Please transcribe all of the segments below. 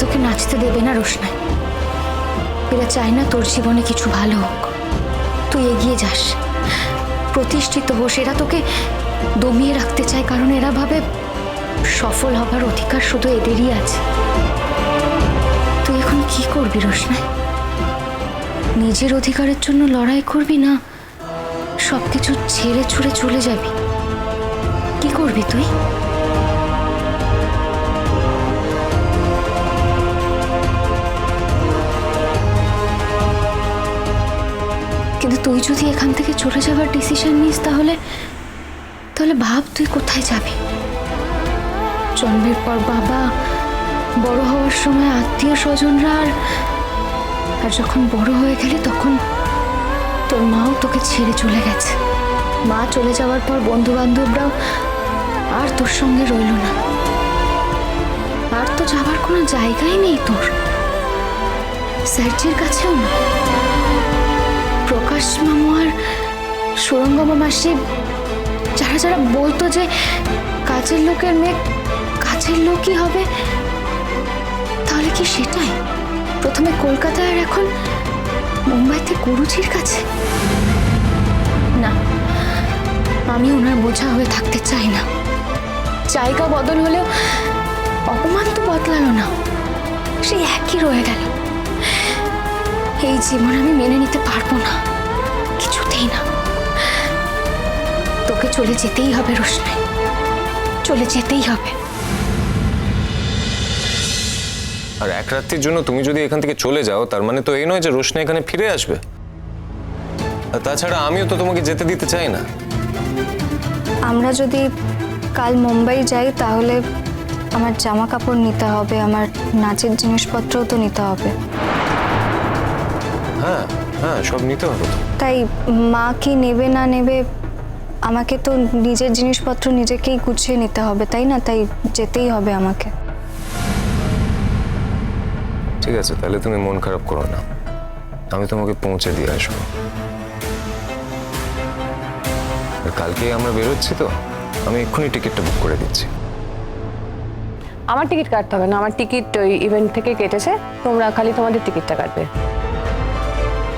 তোকে নাচতে দেবে না রোশনাই। এরা চায় না তোর জীবনে কিছু ভালো হোক, তুই এগিয়ে যাস, প্রতিষ্ঠিত হোস। এরা তোকে দমিয়ে রাখতে চায়, কারণ এরা ভাবে সফল হবার অধিকার শুধু এদেরই আছে। তুই এখন কি করবি রোশনাই? নিজের অধিকারের জন্য লড়াই করবি, না সবকিছু ছেড়ে ছুড়ে চলে যাবি? কি করবি তুই? কিন্তু তুই যদি এখান থেকে চলে যাবার ডিসিশন নিস, তাহলে ভাব তুই কোথায় যাবি। জন্মের পর বাবা, বড় হওয়ার সময় আত্মীয় স্বজনরা, আর যখন বড় হয়ে গেলি তখন তোর মাও তোকে ছেড়ে চলে গেছে। মা চলে যাওয়ার পর বন্ধু বান্ধবরাও আর তোর সঙ্গে রইল না। আর তো যাবার কোনো জায়গাই নেই তোর, স্যারজির কাছেও না। প্রকাশ মামু আর সুরঙ্গমা মাসি যারা বলতো যে কাজের লোকের মেয়ে কাজের লোকই হবে, তাহলে কি সেটাই? প্রথমে কলকাতায় আর এখন মুম্বাইতে গুরুজির কাছে। না, আমি ওনার বোঝা হয়ে থাকতে চাই না। জায়গা বদল হলেও অপমান তো বদলালো না, সেই একই রয়ে গেল। এই জীবন আমি মেনে নিতে পারবো না, কিছুতেই না। তোকে চলে যেতেই হবে রোশনাই, চলে যেতেই হবে। আর এক রাত্রির জন্য তুমি যদি এখান থেকে চলে যাও, তার মানে তো এই নয় যে রোশনাই এখানে ফিরে আসবে। আর তাছাড়া আমিও তো তোমাকে যেতে দিতে চাই না। আমরা যদি কাল মুম্বাই যাই, তাহলে আমার জামা কাপড় নিতে হবে, আমার নাচের জিনিসপত্রও তো নিতে হবে। হ্যাঁ হ্যাঁ, সব নিতে হবে তো। তাই মা কি নেবে না নেবে, আমাকে তো নিজের জিনিসপত্র নিজেকেই গুছিয়ে নিতে হবে, তাই না? তাই যেতেই হবে আমাকে। ঠিক আছে, তাহলে তুমি মন খারাপ করো না, আমি তোমাকে পৌঁছে দিয়ে আসবো। কালকেই আমরা বেরোচ্ছি তো, আমি এক্ষুনি টিকিটটা বুক করে দিচ্ছি। আমার টিকিট কাটতে হবে না, আমার টিকিট ওই ইভেন্ট থেকে কেটেছে, তোমরা খালি তোমাদের টিকিটটা কাটবে।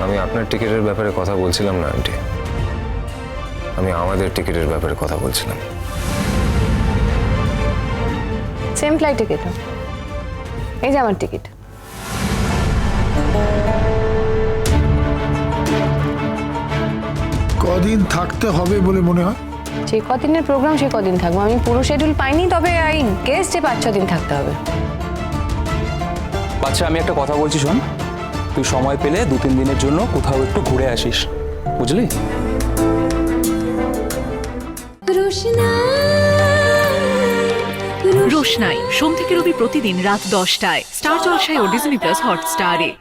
আমি আপনার টিকিটের ব্যাপারে কথা বলছিলাম না আন্টি, আমি আমাদের টিকিটের ব্যাপারে কথা বলছিলাম। সেম ফ্লাইট টিকিট, এই যে আমার টিকিট। কদিন থাকতে হবে বলে মনে হয়? যে কদিনের প্রোগ্রাম সে কদিন থাকবো, আমি পুরো শিডিউল পাইনি, তবে এই গেস্ট যে 5-6 দিন থাকতে হবে। আচ্ছা, আমি একটা কথা বলছি, শোন, তুই সময় পেলে 2-3 দিনের জন্য কোথাও একটু ঘুরে আসিস, বুঝলি? রোশনাই সোম থেকে রবি প্রতিদিন রাত 10টায় স্টার জলসায় ও ডিজনি প্লাস হটস্টারে।